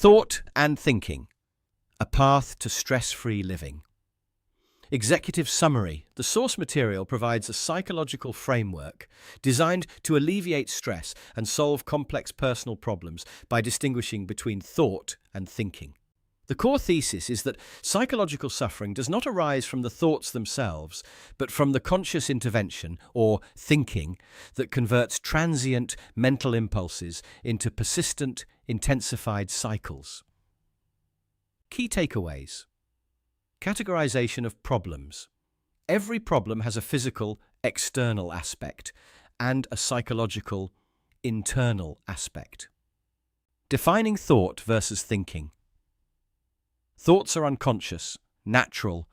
Thought and thinking, a path to stress-free living. Executive summary. The source material provides a psychological framework designed to alleviate stress and solve complex personal problems by distinguishing between thought and thinking. The core thesis is that psychological suffering does not arise from the thoughts themselves, but from the conscious intervention, or thinking, that converts transient mental impulses into persistent, intensified cycles. Key takeaways. Categorization of problems. Every problem has a physical, external aspect and a psychological, internal aspect. Defining thought versus thinking. Thoughts are unconscious, natural,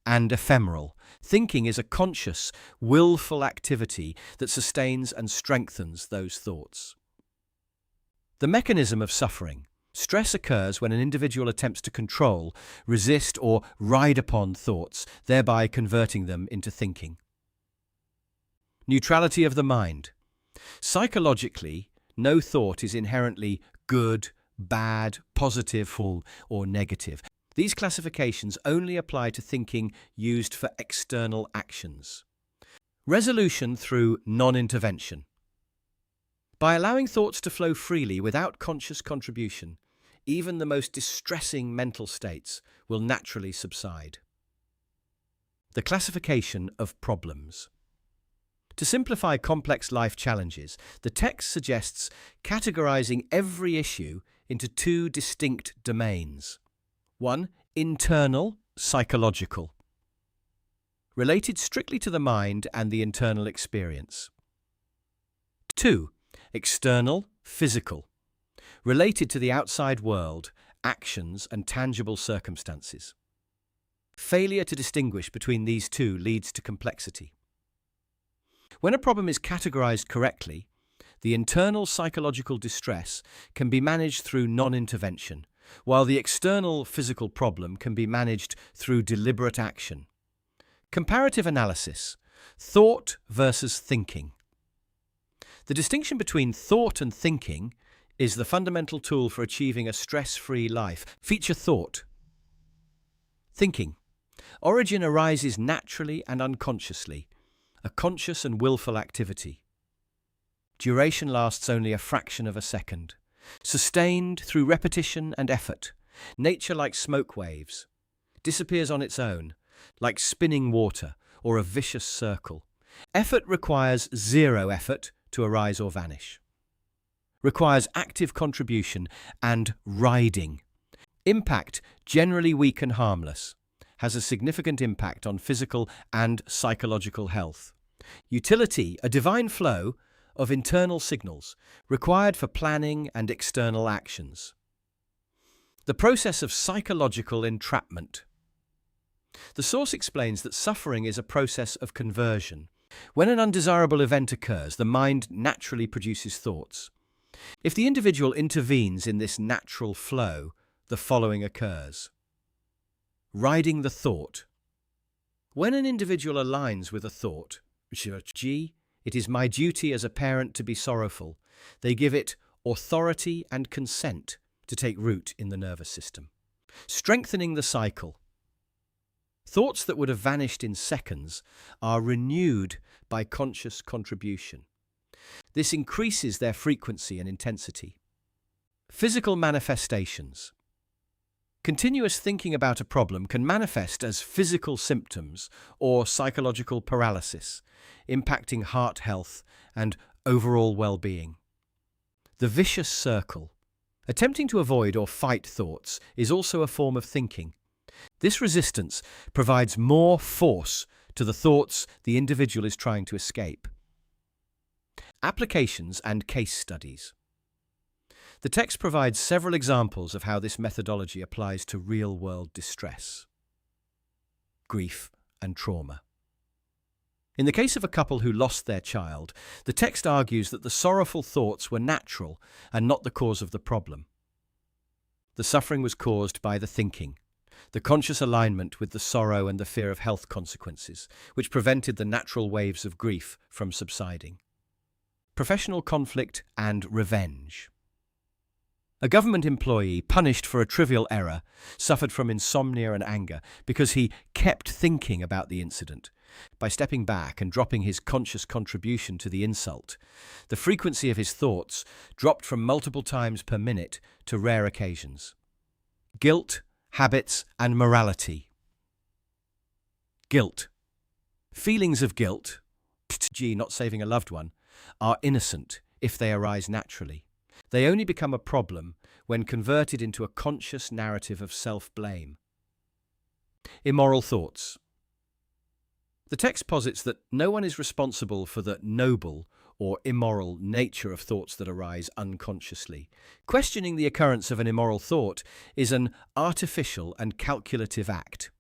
and ephemeral. Thinking is a conscious, willful activity that sustains and strengthens those thoughts. The mechanism of suffering. Stress occurs when an individual attempts to control, resist, or ride upon thoughts, thereby converting them into thinking. Neutrality of the mind. Psychologically, no thought is inherently good, bad, positive, or negative. These classifications only apply to thinking used for external actions. Resolution through non-intervention. By allowing thoughts to flow freely without conscious contribution, even the most distressing mental states will naturally subside. The classification of problems. To simplify complex life challenges, the text suggests categorizing every issue into two distinct domains. 1. Internal, psychological, related strictly to the mind and the internal experience. 2. External, physical, related to the outside world, actions, and tangible circumstances. Failure to distinguish between these two leads to complexity. When a problem is categorized correctly, the internal psychological distress can be managed through non-intervention, while the external physical problem can be managed through deliberate action. Comparative analysis. Thought versus thinking. The distinction between thought and thinking is the fundamental tool for achieving a stress-free life. Feature thought. Thinking. Origin arises naturally and unconsciously, a conscious and willful activity. Duration lasts only a fraction of a second. Sustained through repetition and effort. Nature, like smoke waves, disappears on its own, like spinning water or a vicious circle. Effort requires zero effort to arise or vanish. Requires active contribution and riding. Impact, generally weak and harmless, has a significant impact on physical and psychological health. Utility, a divine flow of internal signals required for planning and external actions. The process of psychological entrapment. The source explains that suffering is a process of conversion. When an undesirable event occurs, the mind naturally produces thoughts. If the individual intervenes in this natural flow, the following occurs. Riding the thought. When an individual aligns with a thought, G, it is my duty as a parent to be sorrowful, they give it authority and consent to take root in the nervous system. Strengthening the cycle. Thoughts that would have vanished in seconds are renewed by conscious contribution. This increases their frequency and intensity. Physical manifestations. Continuous thinking about a problem can manifest as physical symptoms or psychological paralysis, impacting heart health and overall well-being. The vicious circle. Attempting to avoid or fight thoughts is also a form of thinking. This resistance provides more force to the thoughts the individual is trying to escape. Applications and case studies. The text provides several examples of how this methodology applies to real-world distress, grief, and trauma. In the case of a couple who lost their child, the text argues that the sorrowful thoughts were natural and not the cause of the problem. The suffering was caused by the thinking, the conscious alignment with the sorrow and the fear of health consequences, which prevented the natural waves of grief from subsiding. Professional conflict and revenge. A government employee punished for a trivial error suffered from insomnia and anger because he kept thinking about the incident. By stepping back and dropping his conscious contribution to the insult, the frequency of his thoughts dropped from multiple times per minute to rare occasions. Guilt, habits, and morality. Guilt. Feelings of guilt, e.g., not saving a loved one, are innocent if they arise naturally. They only become a problem when converted into a conscious narrative of self-blame. Immoral thoughts. The text posits that no one is responsible for the noble or immoral nature of thoughts that arise unconsciously. Questioning the occurrence of an immoral thought is an artificial and calculative act.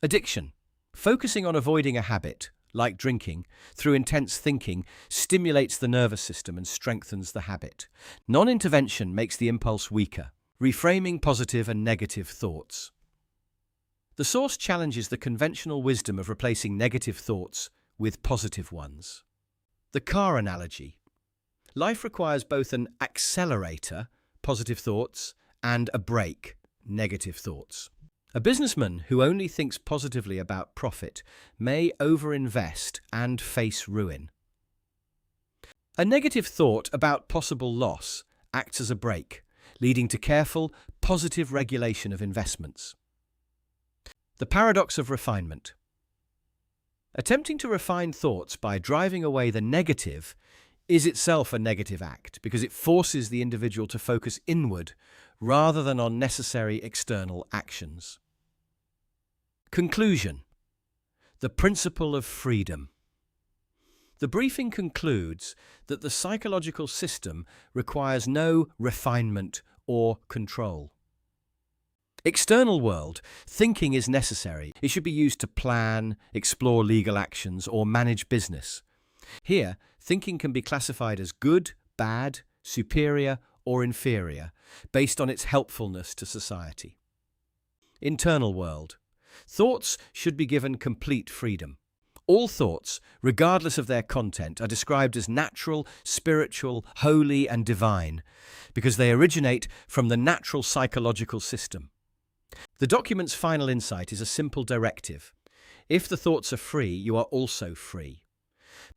Addiction. Focusing on avoiding a habit, like drinking, through intense thinking stimulates the nervous system and strengthens the habit. Non-intervention makes the impulse weaker, reframing positive and negative thoughts. The source challenges the conventional wisdom of replacing negative thoughts with positive ones. The car analogy. Life requires both an accelerator, positive thoughts, and a brake, negative thoughts. A businessman who only thinks positively about profit may overinvest and face ruin. A negative thought about possible loss acts as a brake, leading to careful, positive regulation of investments. The paradox of refinement. Attempting to refine thoughts by driving away the negative is itself a negative act because it forces the individual to focus inward rather than on necessary external actions. Conclusion. The principle of freedom. The briefing concludes that the psychological system requires no refinement or control. External world, thinking is necessary. It should be used to plan, explore legal actions, or manage business. Here, thinking can be classified as good, bad, superior, or inferior, based on its helpfulness to society. Internal world. Thoughts should be given complete freedom. All thoughts, regardless of their content, are described as natural, spiritual, holy, and divine, because they originate from the natural psychological system. The document's final insight is a simple directive. If the thoughts are free, you are also free.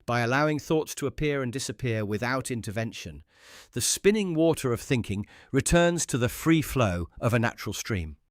By allowing thoughts to appear and disappear without intervention, the spinning water of thinking returns to the free flow of a natural stream.